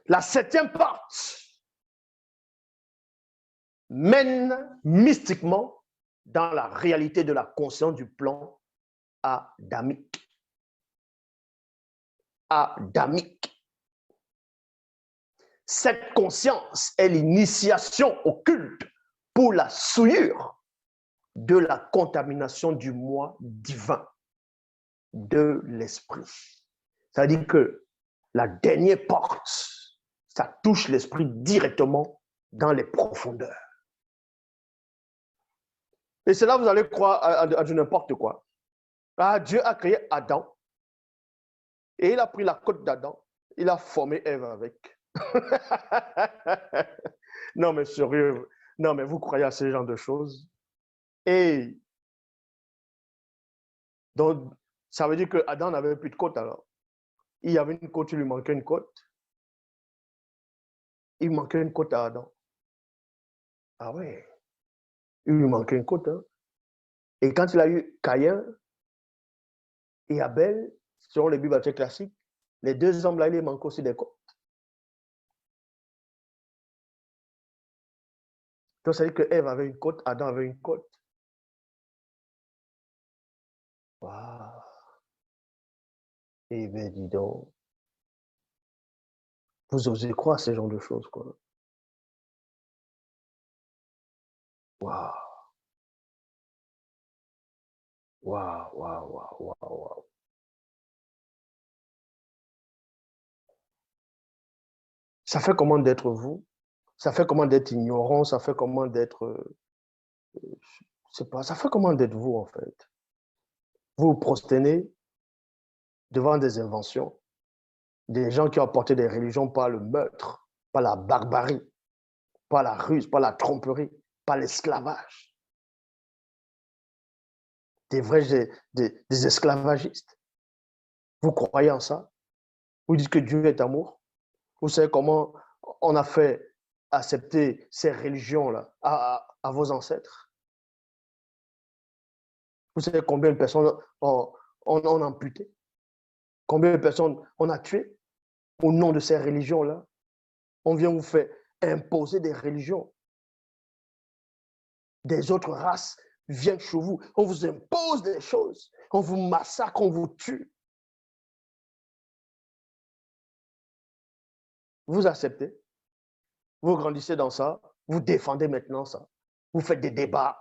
La septième porte mène mystiquement dans la réalité de la conscience du plan adamique. Adamique. Cette conscience est l'initiation au culte pour la souillure de la contamination du moi divin de l'esprit. C'est-à-dire que la dernière porte, ça touche l'esprit directement dans les profondeurs. Et c'est là que vous allez croire à n'importe quoi. Ah, Dieu a créé Adam et il a pris la côte d'Adam, il a formé Ève avec. Non, mais sérieux, non, mais vous croyez à ce genre de choses? Et donc, ça veut dire que Adam n'avait plus de côte alors. Il y avait une côte, il lui manquait une côte. Il manquait une côte à Adam. Ah ouais, il lui manquait une côte. Hein? Et quand il a eu Caïn et Abel, selon les Bibles classiques, les deux hommes là, il les manquait aussi des côtes. Donc, ça veut dire que Ève avait une côte, Adam avait une côte. Waouh! Eh bien, dis donc, vous osez croire ce genre de choses, quoi. Waouh! Waouh, waouh, waouh, waouh, waouh. Ça fait comment d'être vous? Ça fait comment d'être ignorant? Ça fait comment d'être... je sais pas, ça fait comment d'être vous, en fait? Vous vous prosternez devant des inventions, des gens qui ont apporté des religions par le meurtre, par la barbarie, par la ruse, par la tromperie, par l'esclavage. Des vrais des esclavagistes. Vous croyez en ça? Vous dites que Dieu est amour? Vous savez comment on a fait accepter ces religions-là à vos ancêtres? Vous savez combien de personnes on a amputé? Combien de personnes on a tué au nom de ces religions-là? On vient vous faire imposer des religions. Des autres races viennent chez vous. On vous impose des choses. On vous massacre, on vous tue. Vous acceptez. Vous grandissez dans ça. Vous défendez maintenant ça. Vous faites des débats.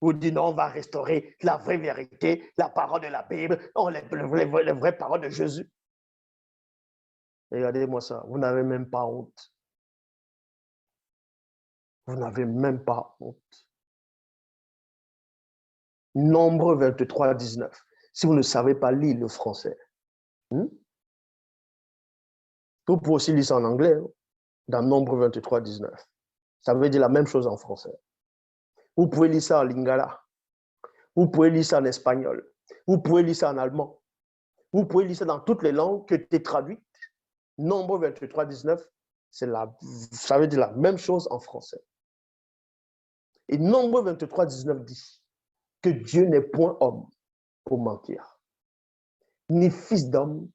Vous dites non, on va restaurer la vraie vérité, la parole de la Bible, les vraies paroles de Jésus. Regardez-moi ça. Vous n'avez même pas honte. Vous n'avez même pas honte. Nombre 23, 19. Si vous ne savez pas lire le français, vous pouvez aussi lire ça en anglais, dans Nombre 23, 19. Ça veut dire la même chose en français. Vous pouvez lire ça en lingala. Vous pouvez lire ça en espagnol. Vous pouvez lire ça en allemand. Vous pouvez lire ça dans toutes les langues que tu es traduites. Nombre 23, 19, ça veut dire la même chose en français. Et Nombre 23, 19 dit que Dieu n'est point homme pour mentir, ni fils d'homme,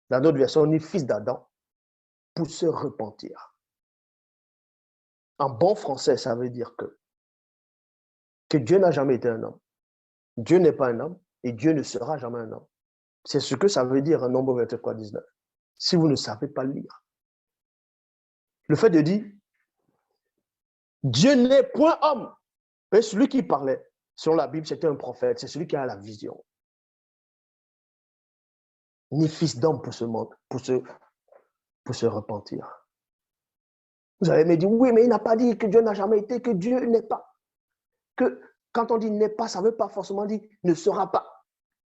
dans notre version, ni fils d'Adam, pour se repentir. En bon français, ça veut dire que Dieu n'a jamais été un homme. Dieu n'est pas un homme et Dieu ne sera jamais un homme. C'est ce que ça veut dire un Nombre 23, 19. Si vous ne savez pas lire. Le fait de dire Dieu n'est point homme. Et celui qui parlait, selon la Bible, c'était un prophète. C'est celui qui a la vision. Ni fils d'homme pour se repentir. Vous allez me dire, oui, mais il n'a pas dit que Dieu n'a jamais été, que Dieu n'est pas. Que quand on dit n'est pas, ça ne veut pas forcément dire ne sera pas.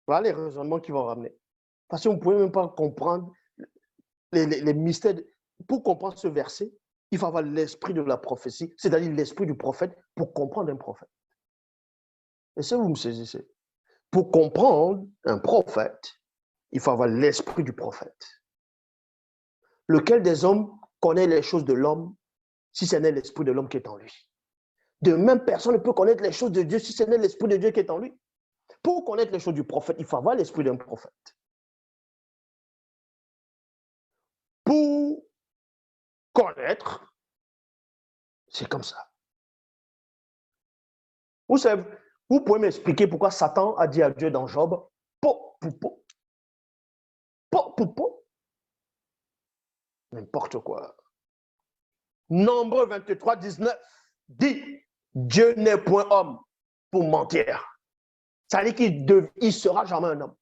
Voilà les raisonnements qui vont ramener. Parce que vous ne pouvez même pas comprendre les mystères. Pour comprendre ce verset, il faut avoir l'esprit de la prophétie, c'est-à-dire l'esprit du prophète pour comprendre un prophète. Et ça, vous me saisissez. Pour comprendre un prophète, il faut avoir l'esprit du prophète. Lequel des hommes connaît les choses de l'homme si ce n'est l'esprit de l'homme qui est en lui? De même, personne ne peut connaître les choses de Dieu si ce n'est l'esprit de Dieu qui est en lui. Pour connaître les choses du prophète, il faut avoir l'esprit d'un prophète. Pour connaître. C'est comme ça. Vous savez, vous pouvez m'expliquer pourquoi Satan a dit à Dieu dans Job, po, po, po, po, po, po. N'importe quoi. Nombre 23, 19 dit, Dieu n'est point homme pour mentir. Ça veut dire qu'il ne sera jamais un homme.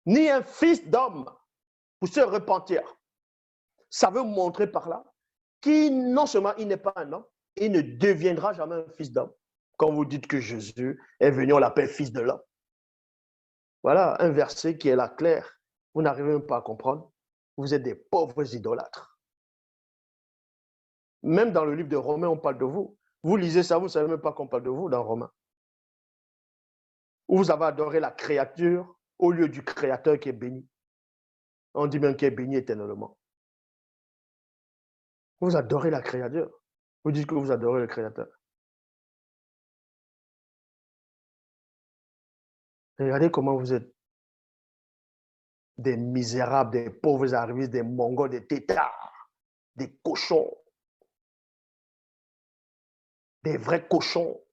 Ni un fils d'homme pour se repentir. Ça veut montrer par là qu'il, non seulement il n'est pas un homme, il ne deviendra jamais un fils d'homme. Quand vous dites que Jésus est venu, on l'appelle fils de l'homme. Voilà un verset qui est là clair. Vous n'arrivez même pas à comprendre. Vous êtes des pauvres idolâtres. Même dans le livre de Romains, on parle de vous. Vous lisez ça, vous ne savez même pas qu'on parle de vous dans Romains. Où vous avez adoré la créature au lieu du Créateur qui est béni. On dit même qu'il est béni éternellement. Vous adorez la créature. Vous dites que vous adorez le Créateur. Regardez comment vous êtes des misérables, des pauvres arrivistes, des mongols, des têtards, des cochons, des vrais cochons.